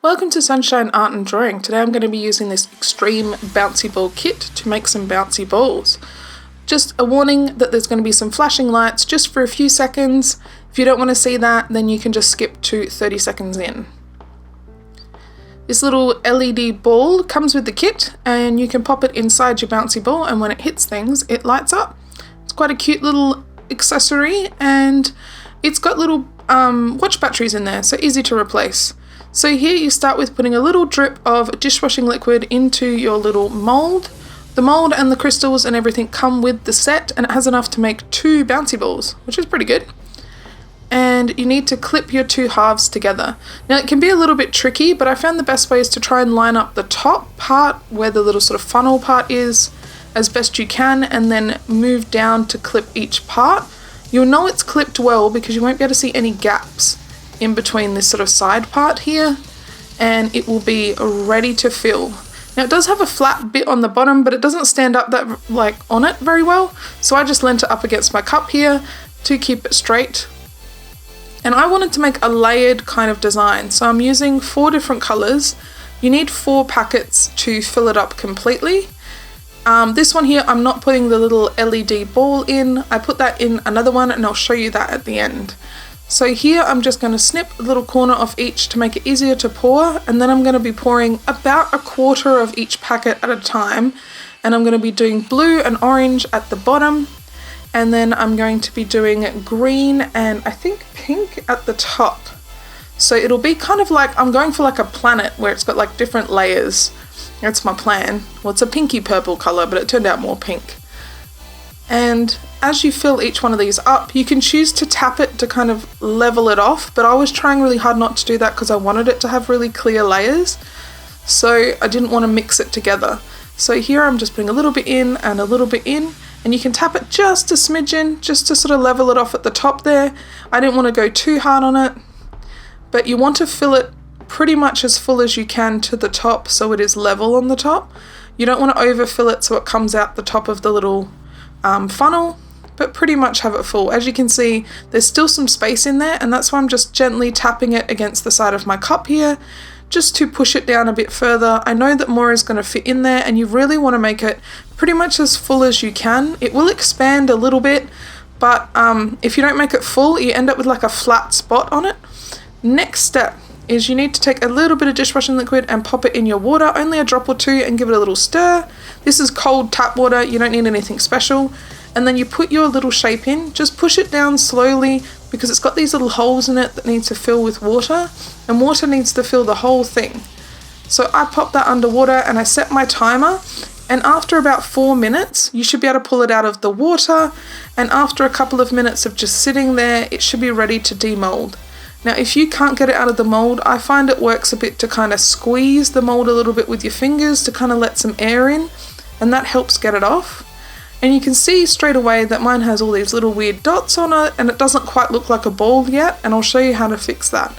Welcome to Sunshine Art and Drawing. Today I'm going to be using this extreme bouncy ball kit to make some bouncy balls. Just a warning that there's going to be some flashing lights just for a few seconds. If you don't want to see that, then you can just skip to 30 seconds in. This little LED ball comes with the kit and you can pop it inside your bouncy ball, and when it hits things it lights up. It's quite a cute little accessory and it's got little watch batteries in there, so easy to replace. So here you start with putting a little drip of dishwashing liquid into your little mold. The mold and the crystals and everything come with the set, and it has enough to make 2 bouncy balls, which is pretty good. And you need to clip your 2 halves together. Now it can be a little bit tricky, but I found the best way is to try and line up the top part where the little sort of funnel part is as best you can, and then move down to clip each part. You'll know it's clipped well because you won't be able to see any gaps in between this sort of side part here, and it will be ready to fill. Now it does have a flat bit on the bottom, but it doesn't stand up that on it very well, so I just leant it up against my cup here to keep it straight. And I wanted to make a layered kind of design, so I'm using 4 different colors. You need 4 packets to fill it up completely. This one here, I'm not putting the little LED ball in. I put that in another one and I'll show you that at the end. So here I'm just going to snip a little corner off each to make it easier to pour, and then I'm going to be pouring about 1/4 of each packet at a time, and I'm going to be doing blue and orange at the bottom, and then I'm going to be doing green and I think pink at the top. So it'll be kind of like, I'm going for like a planet where it's got like different layers. That's my plan. Well, it's a pinky purple color, but it turned out more pink. And as you fill each one of these up, you can choose to tap it to kind of level it off, but I was trying really hard not to do that because I wanted it to have really clear layers, so I didn't want to mix it together. So here I'm just putting a little bit in and a little bit in, and you can tap it just a smidgen, just to sort of level it off at the top there. I didn't want to go too hard on it, but you want to fill it pretty much as full as you can to the top so it is level on the top. You don't want to overfill it so it comes out the top of the little funnel, but pretty much have it full. As you can see, there's still some space in there, and that's why I'm just gently tapping it against the side of my cup here just to push it down a bit further. I know that more is going to fit in there, and you really want to make it pretty much as full as you can. It will expand a little bit, but if you don't make it full, you end up with like a flat spot on it. Next step is you need to take a little bit of dishwashing liquid and pop it in your water, only a drop or 2, and give it a little stir. This is cold tap water, you don't need anything special. And then you put your little shape in, just push it down slowly because it's got these little holes in it that need to fill with water, and water needs to fill the whole thing. So I pop that underwater and I set my timer, and after about 4 minutes you should be able to pull it out of the water, and after a couple of minutes of just sitting there it should be ready to demold. Now if you can't get it out of the mold, I find it works a bit to kind of squeeze the mold a little bit with your fingers to kind of let some air in, and that helps get it off. And you can see straight away that mine has all these little weird dots on it and it doesn't quite look like a ball yet, and I'll show you how to fix that.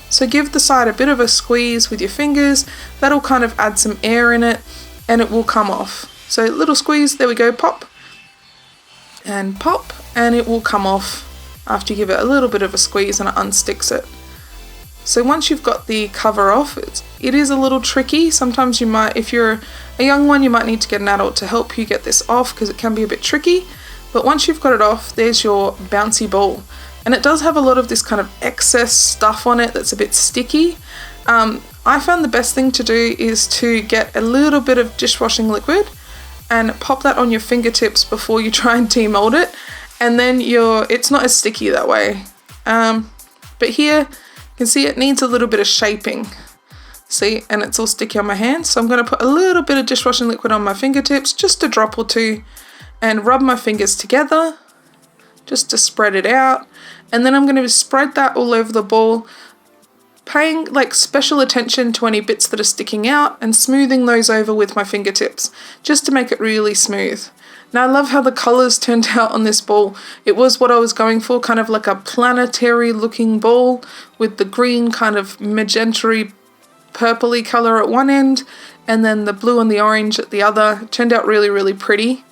So give the side a bit of a squeeze with your fingers, that'll kind of add some air in it and it will come off. So little squeeze, there we go, pop and pop, and it will come off after you give it a little bit of a squeeze and it unsticks it. So once you've got the cover off, it is a little tricky. Sometimes you might, if you're a young one, you might need to get an adult to help you get this off because it can be a bit tricky. But once you've got it off, there's your bouncy ball. And it does have a lot of this kind of excess stuff on it that's a bit sticky. I found the best thing to do is to get a little bit of dishwashing liquid and pop that on your fingertips before you try and demold it. And then it's not as sticky that way. But here you can see it needs a little bit of shaping. See, and it's all sticky on my hands. So I'm going to put a little bit of dishwashing liquid on my fingertips, just a drop or 2, and rub my fingers together just to spread it out. And then I'm going to spread that all over the ball, paying like special attention to any bits that are sticking out and smoothing those over with my fingertips just to make it really smooth. Now I love how the colors turned out on this ball. It was what I was going for, kind of like a planetary looking ball with the green kind of magenta-y purpley color at one end and then the blue and the orange at the other. It turned out really, really pretty.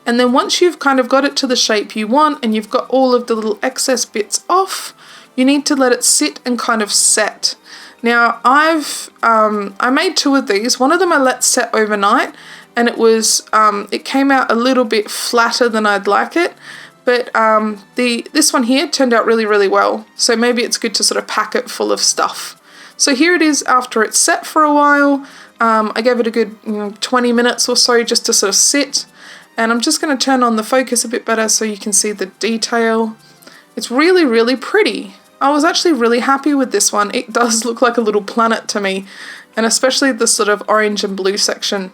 And then once you've kind of got it to the shape you want and you've got all of the little excess bits off, you need to let it sit and kind of set. Now I made 2 of these. One of them I let set overnight, and it came out a little bit flatter than I'd like it. But this one here turned out really, really well. So maybe it's good to sort of pack it full of stuff. So here it is after it's set for a while. I gave it a good 20 minutes or so just to sort of sit. And I'm just going to turn on the focus a bit better so you can see the detail. It's really, really pretty. I was actually really happy with this one. It does look like a little planet to me, and especially the sort of orange and blue section.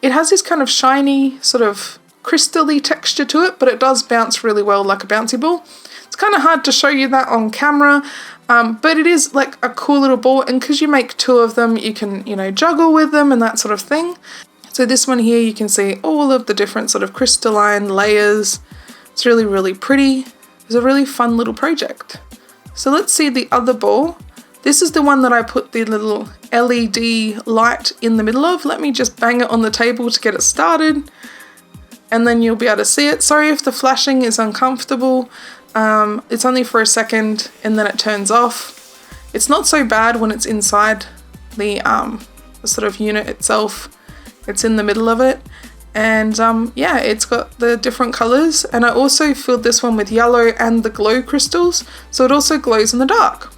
It has this kind of shiny, sort of crystal-y texture to it, but it does bounce really well like a bouncy ball. It's kind of hard to show you that on camera, but it is like a cool little ball, and because you make 2 of them, you can, juggle with them and that sort of thing. So this one here, you can see all of the different sort of crystalline layers. It's really, really pretty. It's a really fun little project. So let's see the other ball. This is the one that I put the little LED light in the middle of. Let me just bang it on the table to get it started, and then you'll be able to see it. Sorry if the flashing is uncomfortable. It's only for a second and then it turns off. It's not so bad when it's inside the sort of unit itself. It's in the middle of it, and yeah, it's got the different colors, and I also filled this one with yellow and the glow crystals, so it also glows in the dark,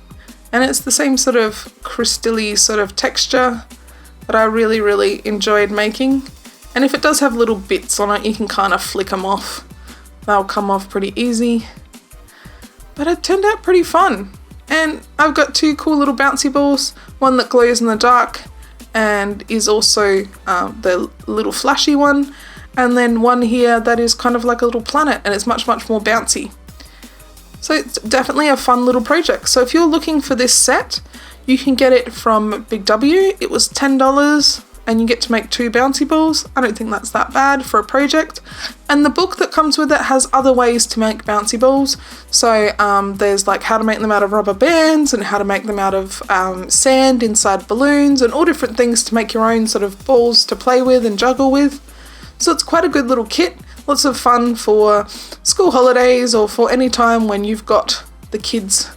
and it's the same sort of crystal-y sort of texture that I really, really enjoyed making. And if it does have little bits on it, you can kind of flick them off. They'll come off pretty easy, but it turned out pretty fun. And I've got 2 cool little bouncy balls, one that glows in the dark and is also the little flashy one, and then one here that is kind of like a little planet, and it's much, much more bouncy. So it's definitely a fun little project. So if you're looking for this set, you can get it from Big W. It was $10 and you get to make 2 bouncy balls. I don't think that's that bad for a project. And the book that comes with it has other ways to make bouncy balls. So there's like how to make them out of rubber bands and how to make them out of sand inside balloons and all different things to make your own sort of balls to play with and juggle with. So it's quite a good little kit. Lots of fun for school holidays or for any time when you've got the kids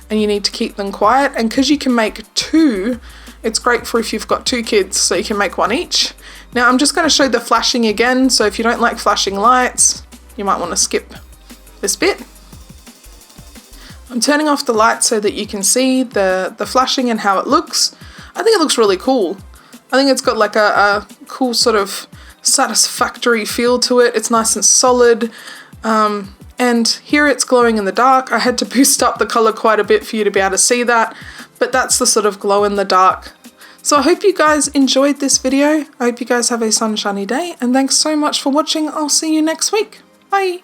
and you need to keep them quiet. And because you can make 2, it's great for if you've got 2 kids, so you can make 1 each. Now I'm just going to show the flashing again, so if you don't like flashing lights, you might want to skip this bit. I'm turning off the light so that you can see the flashing and how it looks. I think it looks really cool. I think it's got like a cool sort of satisfactory feel to it. It's nice and solid. And here it's glowing in the dark. I had to boost up the color quite a bit for you to be able to see that, but that's the sort of glow in the dark. So I hope you guys enjoyed this video. I hope you guys have a sunshiny day, and thanks so much for watching. I'll see you next week. Bye.